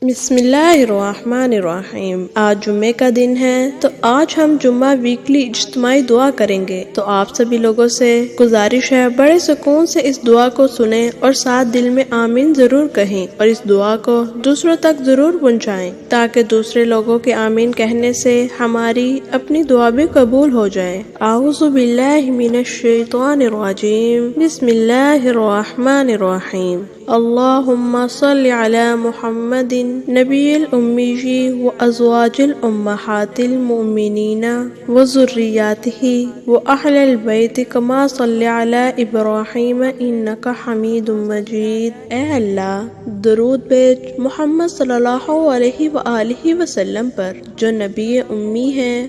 بسم اللہ الرحمن الرحیم۔ آج جمعے کا دن ہے تو آج ہم جمعہ ویکلی اجتماعی دعا کریں گے، تو آپ سبھی لوگوں سے گزارش ہے بڑے سکون سے اس دعا کو سنیں اور ساتھ دل میں آمین ضرور کہیں اور اس دعا کو دوسروں تک ضرور پہنچائیں تاکہ دوسرے لوگوں کے آمین کہنے سے ہماری اپنی دعا بھی قبول ہو جائے۔ اعوذ باللہ من الشیطان الرجیم، بسم اللہ الرحمن الرحیم۔ اللہم صل علی محمد نبی الامی و ازواج الامہات المؤمنین و ذریاتہ و اہل البیت کما صلی علی ابراہیم انک حمید مجید۔ اے اللہ درود بھیج محمد صلی اللہ علیہ وآلہ وسلم پر جو نبی امی ہیں،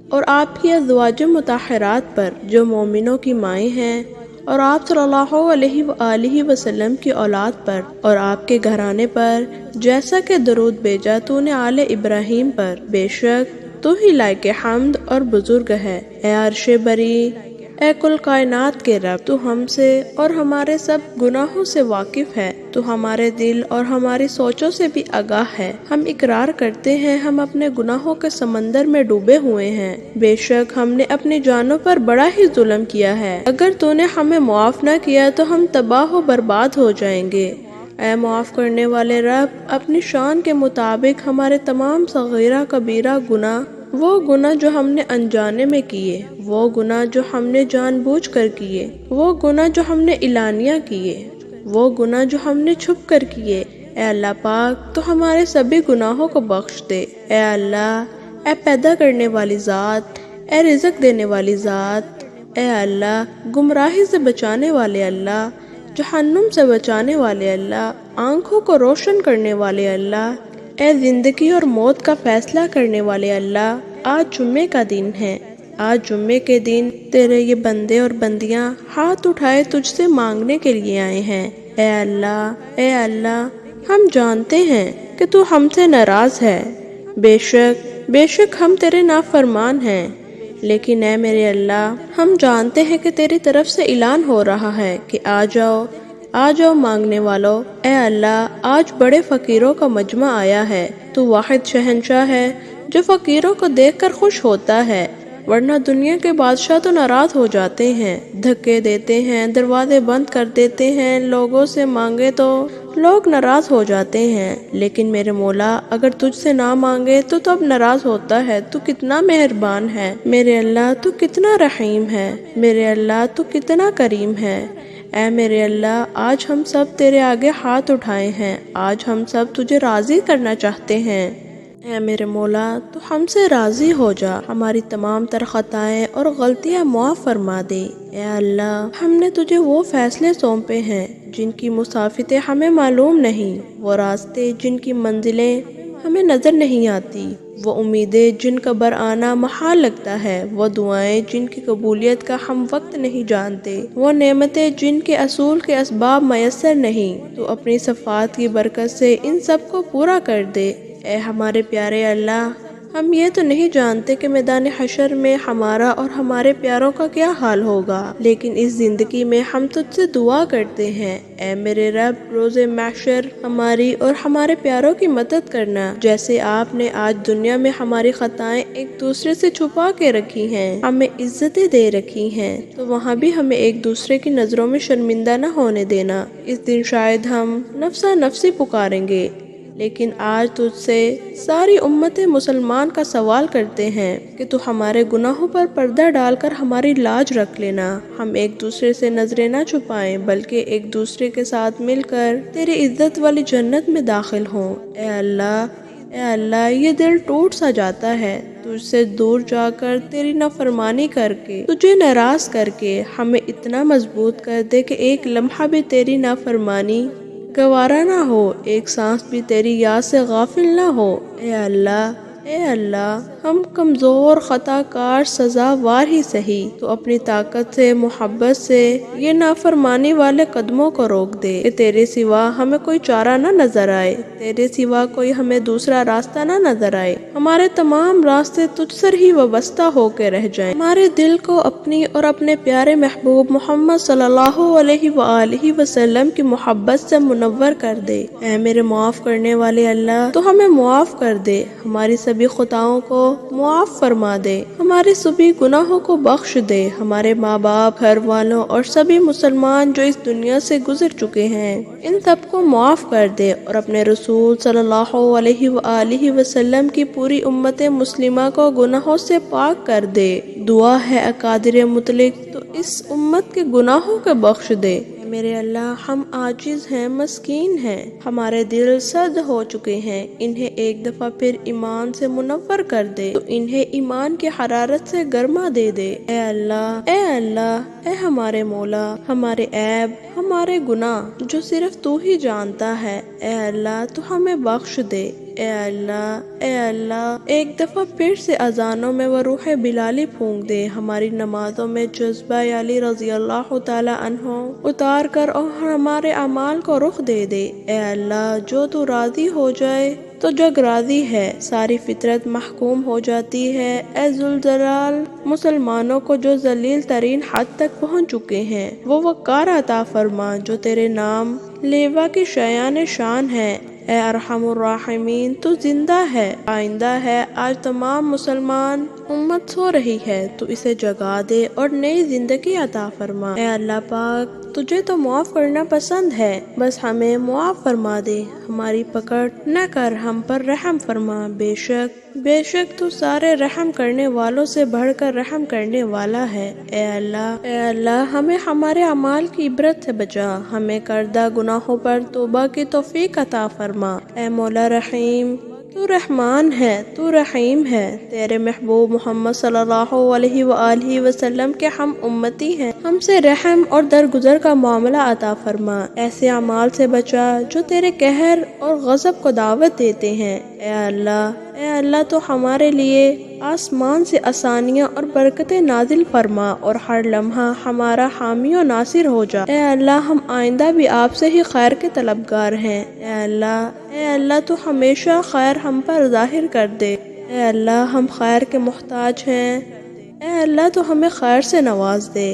اور آپ کی ازواج مطہرات پر جو مومنوں کی مائیں ہیں، اور آپ صلی اللہ علیہ وآلہ وسلم کی اولاد پر اور آپ کے گھرانے پر جیسا کہ درود بھیجا تو نے آل ابراہیم پر، بے شک تو ہی لائق حمد اور بزرگ ہے۔ اے عرش بری، اے کل کائنات کے رب، تو ہم سے اور ہمارے سب گناہوں سے واقف ہے، تو ہمارے دل اور ہماری سوچوں سے بھی آگاہ ہے۔ ہم اقرار کرتے ہیں ہم اپنے گناہوں کے سمندر میں ڈوبے ہوئے ہیں، بے شک ہم نے اپنی جانوں پر بڑا ہی ظلم کیا ہے۔ اگر تو نے ہمیں معاف نہ کیا تو ہم تباہ و برباد ہو جائیں گے۔ اے معاف کرنے والے رب، اپنی شان کے مطابق ہمارے تمام صغیرہ کبیرہ گناہ، وہ گناہ جو ہم نے انجانے میں کیے، وہ گناہ جو ہم نے جان بوجھ کر کیے، وہ گناہ جو ہم نے اعلانیہ کیے، وہ گناہ جو ہم نے چھپ کر کیے، اے اللہ پاک تو ہمارے سبھی گناہوں کو بخش دے۔ اے اللہ، اے پیدا کرنے والی ذات، اے رزق دینے والی ذات، اے اللہ گمراہی سے بچانے والے اللہ، جہنم سے بچانے والے اللہ، آنکھوں کو روشن کرنے والے اللہ، اے زندگی اور موت کا فیصلہ کرنے والے اللہ، آج جمعے کا دن ہے۔ آج جمعے کے دن تیرے یہ بندے اور بندیاں ہاتھ اٹھائے تجھ سے مانگنے کے لیے آئے ہیں۔ اے اللہ ہم جانتے ہیں کہ تو ہم سے ناراض ہے، بے شک ہم تیرے نافرمان ہیں، لیکن اے میرے اللہ ہم جانتے ہیں کہ تیری طرف سے اعلان ہو رہا ہے کہ آ جاؤ مانگنے والو۔ اے اللہ آج بڑے فقیروں کا مجمع آیا ہے، تو واحد شہنشاہ ہے جو فقیروں کو دیکھ کر خوش ہوتا ہے، ورنہ دنیا کے بادشاہ تو ناراض ہو جاتے ہیں، دھکے دیتے ہیں، دروازے بند کر دیتے ہیں، لوگوں سے مانگے تو لوگ ناراض ہو جاتے ہیں، لیکن میرے مولا اگر تجھ سے نہ مانگے تو اب ناراض ہوتا ہے۔ تو کتنا مہربان ہے میرے اللہ، تو کتنا رحیم ہے میرے اللہ، تو کتنا کریم ہے۔ اے میرے اللہ آج ہم سب تیرے آگے ہاتھ اٹھائے ہیں، آج ہم سب تجھے راضی کرنا چاہتے ہیں۔ اے میرے مولا تو ہم سے راضی ہو جا، ہماری تمام تر خطائیں اور غلطیاں معاف فرما دے۔ اے اللہ ہم نے تجھے وہ فیصلے سونپے ہیں جن کی مسافتیں ہمیں معلوم نہیں، وہ راستے جن کی منزلیں ہمیں نظر نہیں آتی، وہ امیدیں جن کا برآنا محال لگتا ہے، وہ دعائیں جن کی قبولیت کا ہم وقت نہیں جانتے، وہ نعمتیں جن کے حصول کے اسباب میسر نہیں۔ تو اپنی صفات کی برکت سے ان سب کو پورا کر دے۔ اے ہمارے پیارے اللہ، ہم یہ تو نہیں جانتے کہ میدان حشر میں ہمارا اور ہمارے پیاروں کا کیا حال ہوگا، لیکن اس زندگی میں ہم تجھ سے دعا کرتے ہیں، اے میرے رب روز محشر ہماری اور ہمارے پیاروں کی مدد کرنا، جیسے آپ نے آج دنیا میں ہماری خطائیں ایک دوسرے سے چھپا کے رکھی ہیں، ہمیں عزتیں دے رکھی ہیں، تو وہاں بھی ہمیں ایک دوسرے کی نظروں میں شرمندہ نہ ہونے دینا۔ اس دن شاید ہم نفسا نفسی پکاریں گے، لیکن آج تجھ سے ساری امت مسلمان کا سوال کرتے ہیں کہ تو ہمارے گناہوں پر پردہ ڈال کر ہماری لاج رکھ لینا، ہم ایک دوسرے سے نظریں نہ چھپائیں بلکہ ایک دوسرے کے ساتھ مل کر تیری عزت والی جنت میں داخل ہوں۔ اے اللہ یہ دل ٹوٹ سا جاتا ہے تجھ سے دور جا کر، تیری نافرمانی کر کے، تجھے ناراض کر کے، ہمیں اتنا مضبوط کر دے کہ ایک لمحہ بھی تیری نافرمانی گوارا نہ ہو، ایک سانس بھی تیری یاد سے غافل نہ ہو۔ اے اللہ ہم کمزور خطا کار سزاوار ہی سہی، تو اپنی طاقت سے محبت سے یہ نافرمانی والے قدموں کو روک دے کہ تیرے سوا ہمیں کوئی چارہ نہ نظر آئے، تیرے سوا کوئی ہمیں دوسرا راستہ نہ نظر آئے، ہمارے تمام راستے تجھ سے ہی وابستہ ہو کے رہ جائیں، ہمارے دل کو اپنی اور اپنے پیارے محبوب محمد صلی اللہ علیہ وآلہ وسلم کی محبت سے منور کر دے۔ اے میرے معاف کرنے والے اللہ، تو ہمیں معاف کر دے، ہماری سبھی خطاؤں کو معاف فرما دے، ہمارے سبھی گناہوں کو بخش دے، ہمارے ماں باپ، گھر والوں اور سبھی مسلمان جو اس دنیا سے گزر چکے ہیں ان سب کو معاف کر دے، اور اپنے رسول صلی اللہ علیہ وآلہ وسلم کی پوری امت مسلمہ کو گناہوں سے پاک کر دے۔ دعا ہے قادر مطلق تو اس امت کے گناہوں کو بخش دے۔ میرے اللہ، ہم عاجز ہیں، مسکین ہیں، ہمارے دل سرد ہو چکے ہیں، انہیں ایک دفعہ پھر ایمان سے منور کر دے تو انہیں ایمان کی حرارت سے گرما دے دے۔ اے اللہ، اے اللہ، اے ہمارے مولا، ہمارے عیب، ہمارے گناہ جو صرف تو ہی جانتا ہے، اے اللہ تو ہمیں بخش دے۔ اے اللہ، اے اللہ، ایک دفعہ پھر سے اذانوں میں وہ روح بلالی پھونک دے، ہماری نمازوں میں جذبہ علی رضی اللہ تعالی عنہ اتار کر اور ہمارے اعمال کو رخ دے دے۔ اے اللہ، جو تو راضی ہو جائے تو جگ راضی ہے، ساری فطرت محکوم ہو جاتی ہے۔ اے ذوالجلال، مسلمانوں کو جو ذلیل ترین حد تک پہنچ چکے ہیں وہ وقار عطا فرما جو تیرے نام لیوا کی شایان شان ہے۔ اے ارحم الراحمین، تو زندہ ہے، آئندہ ہے، آج تمام مسلمان امت سو رہی ہے، تو اسے جگا دے اور نئی زندگی عطا فرما۔ اے اللہ پاک، تجھے تو معاف کرنا پسند ہے، بس ہمیں معاف فرما دے، ہماری پکڑ نہ کر، ہم پر رحم فرما۔ بے شک تو سارے رحم کرنے والوں سے بڑھ کر رحم کرنے والا ہے۔ اے اللہ، ہمیں ہمارے اعمال کی عبرت سے بچا، ہمیں کردہ گناہوں پر توبہ کی توفیق عطا فرما۔ اے مولا رحیم، تو رحمان ہے، تو رحیم ہے، تیرے محبوب محمد صلی اللہ علیہ وآلہ وسلم کے ہم امتی ہیں، ہم سے رحم اور درگزر کا معاملہ عطا فرما، ایسے اعمال سے بچا جو تیرے قہر اور غضب کو دعوت دیتے ہیں۔ اے اللہ تو ہمارے لیے آسمان سے آسانیاں اور برکتیں نازل فرما اور ہر لمحہ ہمارا حامی و ناصر ہو جا۔ اے اللہ، ہم آئندہ بھی آپ سے ہی خیر کے طلبگار ہیں۔ اے اللہ تو ہمیشہ خیر ہم پر ظاہر کر دے۔ اے اللہ، ہم خیر کے محتاج ہیں، اے اللہ تو ہمیں خیر سے نواز دے۔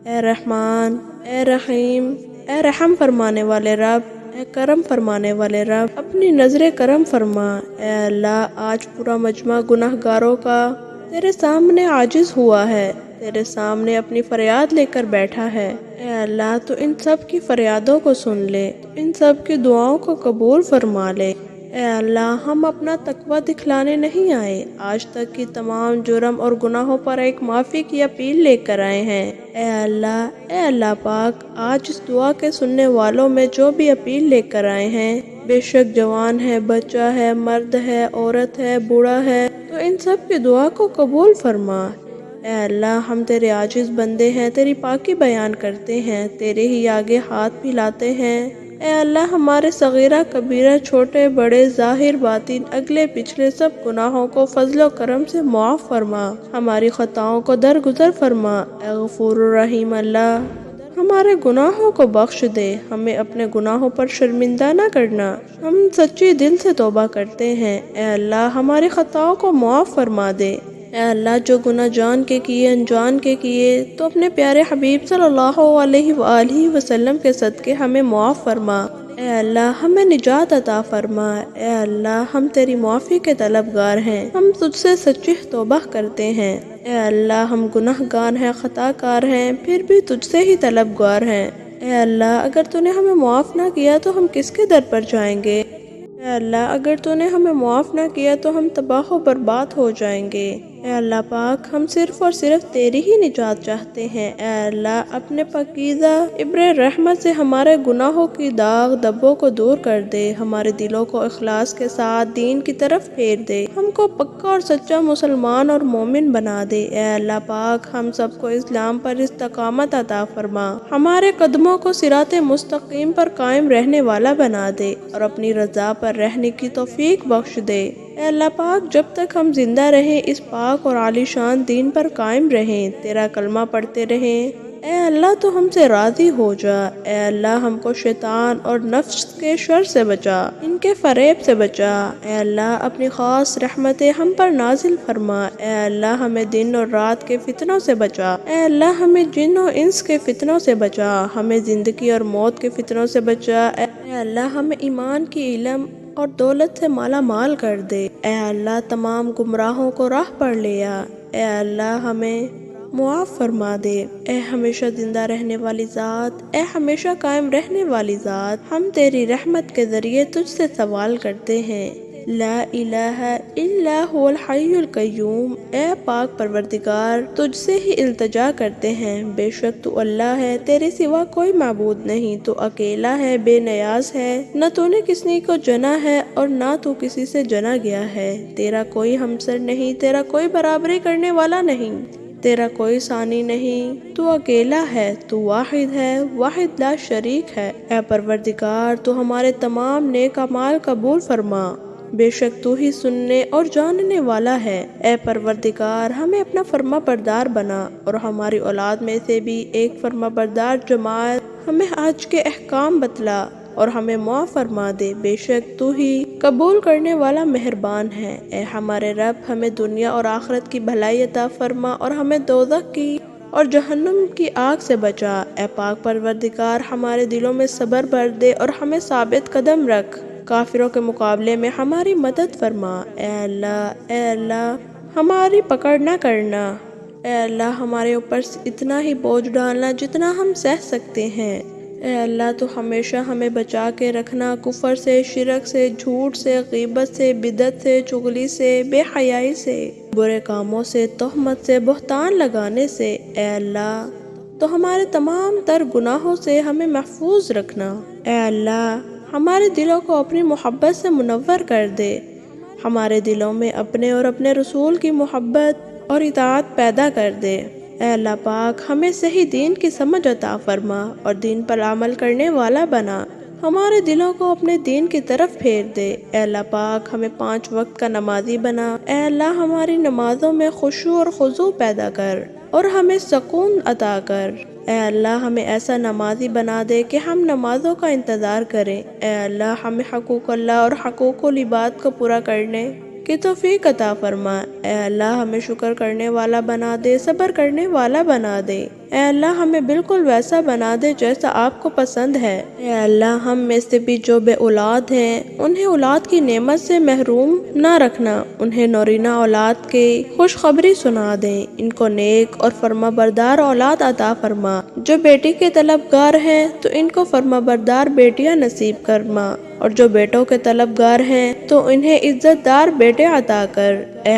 اے رحمان، اے رحیم، اے رحم فرمانے والے رب، اے کرم فرمانے والے رب، اپنی نظر کرم فرما۔ اے اللہ، آج پورا مجمع گناہ گاروں کا تیرے سامنے عاجز ہوا ہے، تیرے سامنے اپنی فریاد لے کر بیٹھا ہے۔ اے اللہ، تو ان سب کی فریادوں کو سن لے، ان سب کی دعاؤں کو قبول فرما لے۔ اے اللہ، ہم اپنا تقوی دکھلانے نہیں آئے، آج تک کی تمام جرم اور گناہوں پر ایک معافی کی اپیل لے کر آئے ہیں۔ اے اللہ پاک، آج اس دعا کے سننے والوں میں جو بھی اپیل لے کر آئے ہیں، بے شک جوان ہے، بچہ ہے، مرد ہے، عورت ہے، بوڑھا ہے، تو ان سب کی دعا کو قبول فرما۔ اے اللہ، ہم تیرے عاجز بندے ہیں، تیری پاکی بیان کرتے ہیں، تیرے ہی آگے ہاتھ پھیلاتے ہیں۔ اے اللہ، ہمارے صغیرہ کبیرہ، چھوٹے بڑے، ظاہر باطن، اگلے پچھلے سب گناہوں کو فضل و کرم سے معاف فرما، ہماری خطاؤں کو درگزر فرما۔ اے غفور الرحیم اللہ، ہمارے گناہوں کو بخش دے، ہمیں اپنے گناہوں پر شرمندہ نہ کرنا، ہم سچی دل سے توبہ کرتے ہیں۔ اے اللہ، ہماری خطاؤں کو معاف فرما دے۔ اے اللہ، جو گناہ جان کے کیے، انجان کے کیے، تو اپنے پیارے حبیب صلی اللہ علیہ وآلہ وسلم کے صدقے ہمیں معاف فرما۔ اے اللہ، ہمیں نجات عطا فرما۔ اے اللہ، ہم تیری معافی کے طلبگار ہیں، ہم تجھ سے سچی توبہ کرتے ہیں۔ اے اللہ، ہم گناہ گار ہیں، خطا کار ہیں، پھر بھی تجھ سے ہی طلبگار ہیں۔ اے اللہ، اگر تو نے ہمیں معاف نہ کیا تو ہم کس کے در پر جائیں گے؟ اے اللہ، اگر تو نے ہمیں معاف نہ کیا تو ہم تباہ و برباد ہو جائیں گے۔ اے اللہ پاک، ہم صرف اور صرف تیری ہی نجات چاہتے ہیں۔ اے اللہ، اپنے پاکیزہ ابر رحمت سے ہمارے گناہوں کی داغ دبوں کو دور کر دے، ہمارے دلوں کو اخلاص کے ساتھ دین کی طرف پھیر دے، ہم کو پکا اور سچا مسلمان اور مومن بنا دے۔ اے اللہ پاک، ہم سب کو اسلام پر استقامت عطا فرما، ہمارے قدموں کو صراط مستقیم پر قائم رہنے والا بنا دے اور اپنی رضا پر رہنے کی توفیق بخش دے۔ اے اللہ پاک جب تک ہم زندہ رہیں اس پاک اور عالی شان دین پر قائم رہیں، تیرا کلمہ پڑھتے رہیں۔ اے اللہ تو ہم سے راضی ہو جا۔ اے اللہ ہم کو شیطان اور نفس کے شر سے بچا، ان کے فریب سے بچا۔ اے اللہ اپنی خاص رحمتیں ہم پر نازل فرما۔ اے اللہ ہمیں دن اور رات کے فتنوں سے بچا۔ اے اللہ ہمیں جن و انس کے فتنوں سے بچا، ہمیں زندگی اور موت کے فتنوں سے بچا۔ اے اللہ ہمیں ایمان کی علم اور دولت سے مالا مال کر دے۔ اے اللہ تمام گمراہوں کو راہ پر لے آ۔ اے اللہ ہمیں معاف فرما دے۔ اے ہمیشہ زندہ رہنے والی ذات، اے ہمیشہ قائم رہنے والی ذات، ہم تیری رحمت کے ذریعے تجھ سے سوال کرتے ہیں۔ لا الہ الا هو الحی القیوم، اے پاک پروردگار تجھ سے ہی التجا کرتے ہیں، بے شک تو اللہ ہے، تیرے سوا کوئی معبود نہیں، تو اکیلا ہے، بے نیاز ہے، نہ تو نے کسی کو جنا ہے اور نہ تو کسی سے جنا گیا ہے، تیرا کوئی ہمسر نہیں، تیرا کوئی برابری کرنے والا نہیں، تیرا کوئی ثانی نہیں، تو اکیلا ہے، تو واحد ہے، واحد لا شریک ہے۔ اے پروردگار تو ہمارے تمام نیک اعمال قبول فرما، بے شک تو ہی سننے اور جاننے والا ہے۔ اے پروردگار ہمیں اپنا فرما بردار بنا اور ہماری اولاد میں سے بھی ایک فرما بردار جماعت ہمیں آج کے احکام بتلا اور ہمیں معاف فرما دے، بے شک تو ہی قبول کرنے والا مہربان ہے۔ اے ہمارے رب ہمیں دنیا اور آخرت کی بھلائی عطا فرما اور ہمیں دوزخ کی اور جہنم کی آگ سے بچا۔ اے پاک پروردگار ہمارے دلوں میں صبر بھر دے اور ہمیں ثابت قدم رکھ، کافروں کے مقابلے میں ہماری مدد فرما۔ اے اللہ ہماری پکڑ نہ کرنا، اے اللہ ہمارے اوپر اتنا ہی بوجھ ڈالنا جتنا ہم سہ سکتے ہیں۔ اے اللہ تو ہمیشہ ہمیں بچا کے رکھنا کفر سے، شرک سے، جھوٹ سے، غیبت سے، بدعت سے، چغلی سے، بے حیائی سے، برے کاموں سے، تہمت سے، بہتان لگانے سے۔ اے اللہ تو ہمارے تمام تر گناہوں سے ہمیں محفوظ رکھنا۔ اے اللہ ہمارے دلوں کو اپنی محبت سے منور کر دے، ہمارے دلوں میں اپنے اور اپنے رسول کی محبت اور اطاعت پیدا کر دے۔ اے اللہ پاک ہمیں صحیح دین کی سمجھ عطا فرما اور دین پر عمل کرنے والا بنا، ہمارے دلوں کو اپنے دین کی طرف پھیر دے۔ اے اللہ پاک ہمیں 5 وقت کا نمازی بنا۔ اے اللہ ہماری نمازوں میں خشوع اور خضوع پیدا کر اور ہمیں سکون عطا کر۔ اے اللہ ہمیں ایسا نمازی بنا دے کہ ہم نمازوں کا انتظار کریں۔ اے اللہ ہمیں حقوق اللہ اور حقوق العباد کو پورا کرنے کی توفیق عطا فرما۔ اے اللہ ہمیں شکر کرنے والا بنا دے، صبر کرنے والا بنا دے۔ اے اللہ ہمیں بالکل ویسا بنا دے جیسا آپ کو پسند ہے۔ اے اللہ ہم میں سے بھی جو بے اولاد ہیں انہیں اولاد کی نعمت سے محروم نہ رکھنا، انہیں نورینہ اولاد کی خوشخبری سنا دیں، ان کو نیک اور فرما بردار اولاد عطا فرما۔ جو بیٹی کے طلبگار ہیں تو ان کو فرما بردار بیٹیاں نصیب فرما، اور جو بیٹوں کے طلبگار ہیں تو انہیں عزت دار بیٹے عطا کر۔ اے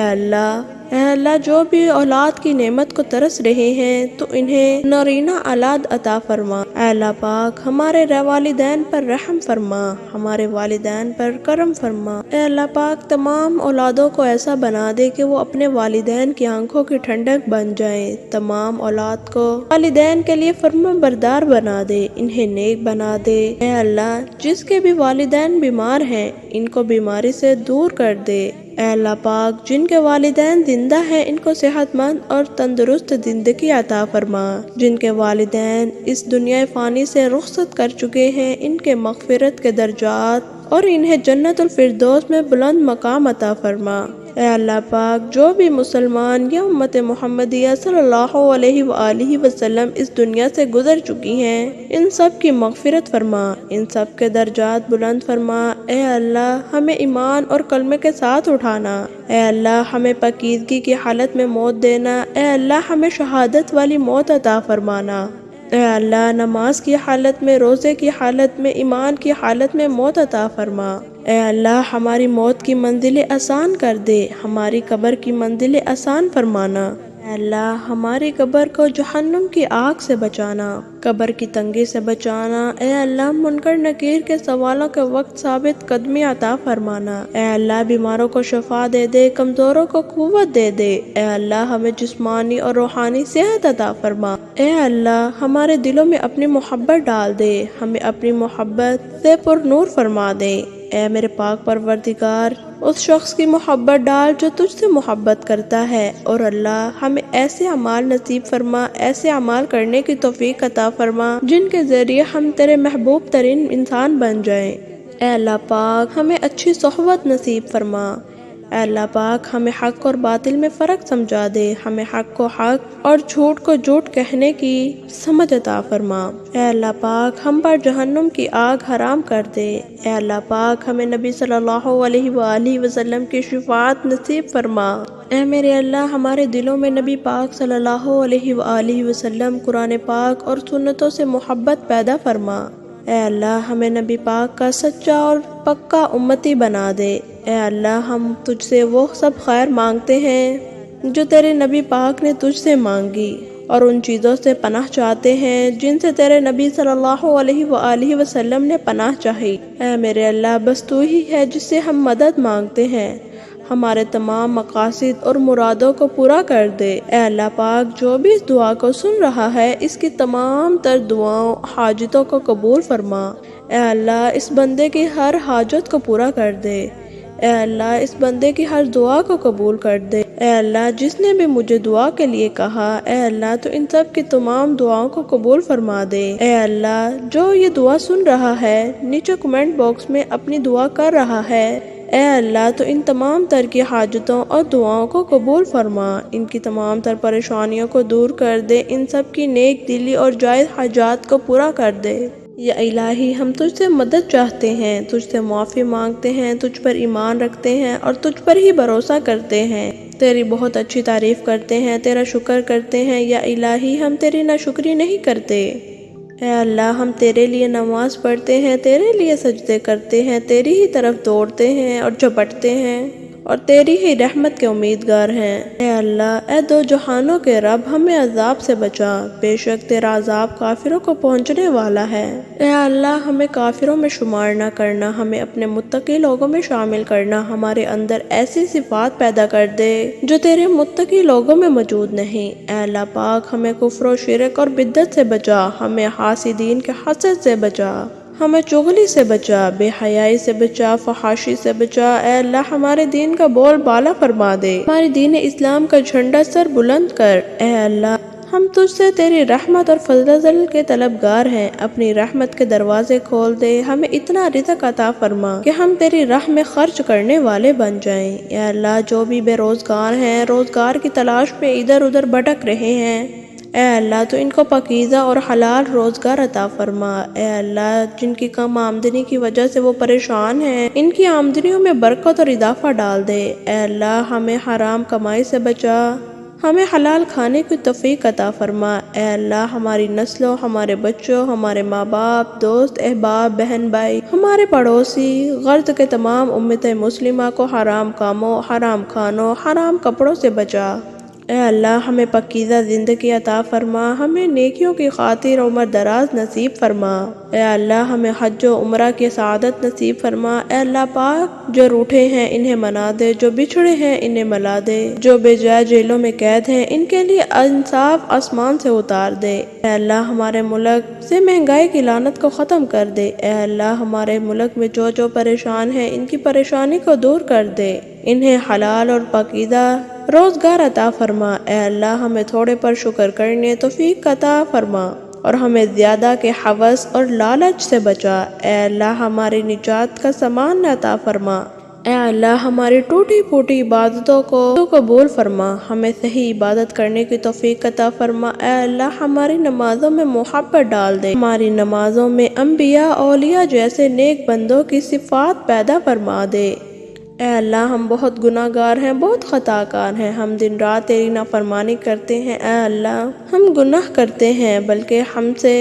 اللہ جو بھی اولاد کی نعمت کو ترس رہے ہیں تو انہیں نورینہ اولاد عطا فرما۔ اے اللہ پاک ہمارے والدین پر رحم فرما، ہمارے والدین پر کرم فرما۔ اے اللہ پاک تمام اولادوں کو ایسا بنا دے کہ وہ اپنے والدین کی آنکھوں کی ٹھنڈک بن جائیں، تمام اولاد کو والدین کے لیے فرما بردار بنا دے، انہیں نیک بنا دے۔ اے اللہ جس کے بھی والدین بیمار ہیں ان کو بیماری سے دور کر دے۔ اے اللہ پاک جن کے والدین زندہ ہیں ان کو صحت مند اور تندرست زندگی عطا فرما، جن کے والدین اس دنیا فانی سے رخصت کر چکے ہیں ان کے مغفرت کے درجات اور انہیں جنت الفردوس میں بلند مقام عطا فرما۔ اے اللہ پاک جو بھی مسلمان یا امت محمدیہ صلی اللہ علیہ وآلہ وسلم اس دنیا سے گزر چکی ہیں ان سب کی مغفرت فرما، ان سب کے درجات بلند فرما۔ اے اللہ ہمیں ایمان اور کلمے کے ساتھ اٹھانا، اے اللہ ہمیں پاکیزگی کی حالت میں موت دینا، اے اللہ ہمیں شہادت والی موت عطا فرمانا۔ اے اللہ نماز کی حالت میں، روزے کی حالت میں، ایمان کی حالت میں موت عطا فرما۔ اے اللہ ہماری موت کی منزل آسان کر دے، ہماری قبر کی منزل آسان فرمانا۔ اے اللہ ہماری قبر کو جہنم کی آگ سے بچانا، قبر کی تنگی سے بچانا۔ اے اللہ منکر نکیر کے سوالوں کے وقت ثابت قدمی عطا فرمانا۔ اے اللہ بیماروں کو شفا دے دے، کمزوروں کو قوت دے دے۔ اے اللہ ہمیں جسمانی اور روحانی صحت عطا فرما۔ اے اللہ ہمارے دلوں میں اپنی محبت ڈال دے، ہمیں اپنی محبت سے پر نور فرما دے۔ اے میرے پاک پروردگار اس شخص کی محبت ڈال جو تجھ سے محبت کرتا ہے، اور اللہ ہمیں ایسے اعمال نصیب فرما، ایسے اعمال کرنے کی توفیق عطا فرما جن کے ذریعے ہم تیرے محبوب ترین انسان بن جائیں۔ اے اللہ پاک ہمیں اچھی صحبت نصیب فرما۔ اے اللہ پاک ہمیں حق اور باطل میں فرق سمجھا دے، ہمیں حق کو حق اور جھوٹ کو جھوٹ کہنے کی سمجھ عطا فرما۔ اے اللہ پاک ہم پر جہنم کی آگ حرام کر دے۔ اے اللہ پاک ہمیں نبی صلی اللہ علیہ وآلہ وسلم کی شفاعت نصیب فرما۔ اے میرے اللہ ہمارے دلوں میں نبی پاک صلی اللہ علیہ وآلہ وسلم، قرآن پاک اور سنتوں سے محبت پیدا فرما۔ اے اللہ ہمیں نبی پاک کا سچا اور پکا امتی بنا دے۔ اے اللہ ہم تجھ سے وہ سب خیر مانگتے ہیں جو تیرے نبی پاک نے تجھ سے مانگی، اور ان چیزوں سے پناہ چاہتے ہیں جن سے تیرے نبی صلی اللہ علیہ وآلہ وسلم نے پناہ چاہی۔ اے میرے اللہ بس تو ہی ہے جس سے ہم مدد مانگتے ہیں، ہمارے تمام مقاصد اور مرادوں کو پورا کر دے۔ اے اللہ پاک جو بھی اس دعا کو سن رہا ہے اس کی تمام تر دعاؤں حاجتوں کو قبول فرما۔ اے اللہ اس بندے کی ہر حاجت کو پورا کر دے۔ اے اللہ اس بندے کی ہر دعا کو قبول کر دے۔ اے اللہ جس نے بھی مجھے دعا کے لیے کہا، اے اللہ تو ان سب کی تمام دعاؤں کو قبول فرما دے۔ اے اللہ جو یہ دعا سن رہا ہے نیچے کمنٹ باکس میں اپنی دعا کر رہا ہے، اے اللہ تو ان تمام تر کی حاجتوں اور دعاؤں کو قبول فرما، ان کی تمام تر پریشانیوں کو دور کر دے، ان سب کی نیک دلی اور جائز حاجات کو پورا کر دے۔ یا الہی ہم تجھ سے مدد چاہتے ہیں، تجھ سے معافی مانگتے ہیں، تجھ پر ایمان رکھتے ہیں اور تجھ پر ہی بھروسہ کرتے ہیں، تیری بہت اچھی تعریف کرتے ہیں، تیرا شکر کرتے ہیں۔ یا الہی ہم تیری ناشکری نہیں کرتے۔ اے اللہ ہم تیرے لیے نماز پڑھتے ہیں، تیرے لیے سجدے کرتے ہیں، تیری ہی طرف دوڑتے ہیں اور جھپٹتے ہیں، اور تیری ہی رحمت کے امیدگار ہیں۔ اے اللہ اے دو جہانوں کے رب ہمیں عذاب سے بچا، بے شک تیرا عذاب کافروں کو پہنچنے والا ہے۔ اے اللہ ہمیں کافروں میں شمار نہ کرنا، ہمیں اپنے متقی لوگوں میں شامل کرنا، ہمارے اندر ایسی صفات پیدا کر دے جو تیرے متقی لوگوں میں موجود نہیں۔ اے اللہ پاک ہمیں کفر و شرک اور بدعت سے بچا، ہمیں حاسدین کے حسد سے بچا، ہمیں چغلی سے بچا، بے حیائی سے بچا، فحاشی سے بچا۔ اے اللہ ہمارے دین کا بول بالا فرما دے، ہمارے دین اسلام کا جھنڈا سر بلند کر۔ اے اللہ ہم تجھ سے تیری رحمت اور فضل کے طلبگار ہیں، اپنی رحمت کے دروازے کھول دے، ہمیں اتنا رزق عطا فرما کہ ہم تیری راہ میں خرچ کرنے والے بن جائیں۔ اے اللہ جو بھی بے روزگار ہیں، روزگار کی تلاش میں ادھر ادھر بھٹک رہے ہیں، اے اللہ تو ان کو پاکیزہ اور حلال روزگار عطا فرما۔ اے اللہ جن کی کم آمدنی کی وجہ سے وہ پریشان ہیں، ان کی آمدنیوں میں برکت اور اضافہ ڈال دے۔ اے اللہ ہمیں حرام کمائی سے بچا، ہمیں حلال کھانے کی توفیق عطا فرما۔ اے اللہ ہماری نسلوں، ہمارے بچوں، ہمارے ماں باپ، دوست احباب، بہن بھائی، ہمارے پڑوسی، غرض کے تمام امت مسلمہ کو حرام کاموں، حرام کھانوں، حرام کپڑوں سے بچا۔ اے اللہ ہمیں پاکیزہ زندگی عطا فرما، ہمیں نیکیوں کی خاطر عمر دراز نصیب فرما۔ اے اللہ ہمیں حج و عمرہ کی سعادت نصیب فرما۔ اے اللہ پاک جو روٹھے ہیں انہیں منا دے، جو بچھڑے ہیں انہیں ملا دے، جو بے جا جیلوں میں قید ہیں ان کے لیے انصاف آسمان سے اتار دے۔ اے اللہ ہمارے ملک سے مہنگائی کی لعنت کو ختم کر دے۔ اے اللہ ہمارے ملک میں جو پریشان ہیں ان کی پریشانی کو دور کر دے، انہیں حلال اور پاکیزہ روزگار عطا فرما۔ اے اللہ ہمیں تھوڑے پر شکر کرنے توفیق عطا فرما، اور ہمیں زیادہ کے ہوس اور لالچ سے بچا۔ اے اللہ ہماری نجات کا سامان عطا فرما۔ اے اللہ ہماری ٹوٹی پھوٹی عبادتوں کو قبول فرما، ہمیں صحیح عبادت کرنے کی توفیق عطا فرما۔ اے اللہ ہماری نمازوں میں محبت ڈال دے، ہماری نمازوں میں انبیاء اولیاء جیسے نیک بندوں کی صفات پیدا فرما دے۔ اے اللہ ہم بہت گناہ گار ہیں، بہت خطا کار ہیں، ہم دن رات تیری نافرمانی کرتے ہیں۔ اے اللہ ہم گناہ کرتے ہیں بلکہ ہم سے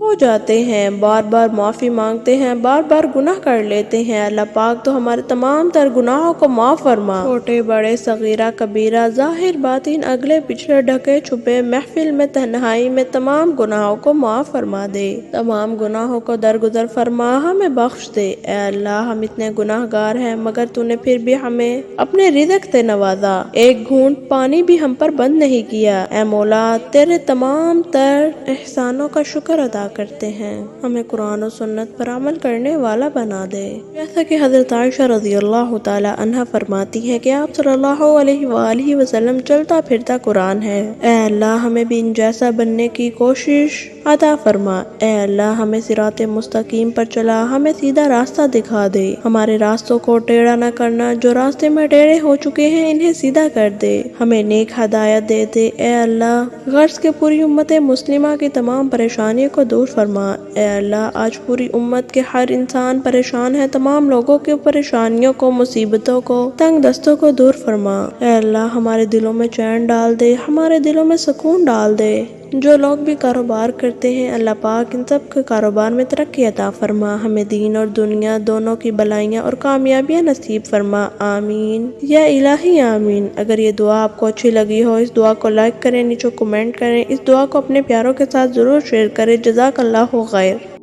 ہو جاتے ہیں، بار بار معافی مانگتے ہیں، بار بار گناہ کر لیتے ہیں۔ اللہ پاک تو ہمارے تمام تر گناہوں کو معاف فرما، چھوٹے بڑے صغیرہ کبیرہ، ظاہر باطن، اگلے پچھلے، ڈھکے چھپے، محفل میں تنہائی میں، تمام گناہوں کو معاف فرما دے، تمام گناہوں کو درگزر فرما، ہمیں بخش دے۔ اے اللہ ہم اتنے گناہ گار ہیں مگر تو نے پھر بھی ہمیں اپنے رزق سے نوازا، ایک گھونٹ پانی بھی ہم پر بند نہیں کیا۔ اے مولا تیرے تمام تر احسانوں کا شکر ادا کرتے ہیں، ہمیں قرآن و سنت پر عمل کرنے والا بنا دے۔ جیسا کہ حضرت عائشہ رضی اللہ تعالی عنہ فرماتی ہے کہ آپ صلی اللہ علیہ وآلہ وسلم چلتا پھرتا قرآن ہے۔ اے اللہ ہمیں بھی ان جیسا بننے کی کوشش عطا فرما۔ اے اللہ ہمیں صراط مستقیم پر چلا، ہمیں سیدھا راستہ دکھا دے، ہمارے راستوں کو ٹیڑھا نہ کرنا، جو راستے میں ٹیڑھے ہو چکے ہیں انہیں سیدھا کر دے، ہمیں نیک ہدایت دے دے۔ اے اللہ غرض کے پوری امت مسلمہ کی تمام پریشانیوں کو دور فرما۔ اے اللہ آج پوری امت کے ہر انسان پریشان ہے، تمام لوگوں کی پریشانیوں کو، مصیبتوں کو، تنگ دستوں کو دور فرما۔ اے اللہ ہمارے دلوں میں چین ڈال دے، ہمارے دلوں میں سکون ڈال دے۔ جو لوگ بھی کاروبار کرتے ہیں اللہ پاک ان سب کے کاروبار میں ترقی عطا فرما، ہمیں دین اور دنیا دونوں کی بھلائیاں اور کامیابیاں نصیب فرما، آمین یا الہی آمین۔ اگر یہ دعا آپ کو اچھی لگی ہو اس دعا کو لائک کریں، نیچے کمنٹ کریں، اس دعا کو اپنے پیاروں کے ساتھ ضرور شیئر کریں۔ جزاک اللہ خیر۔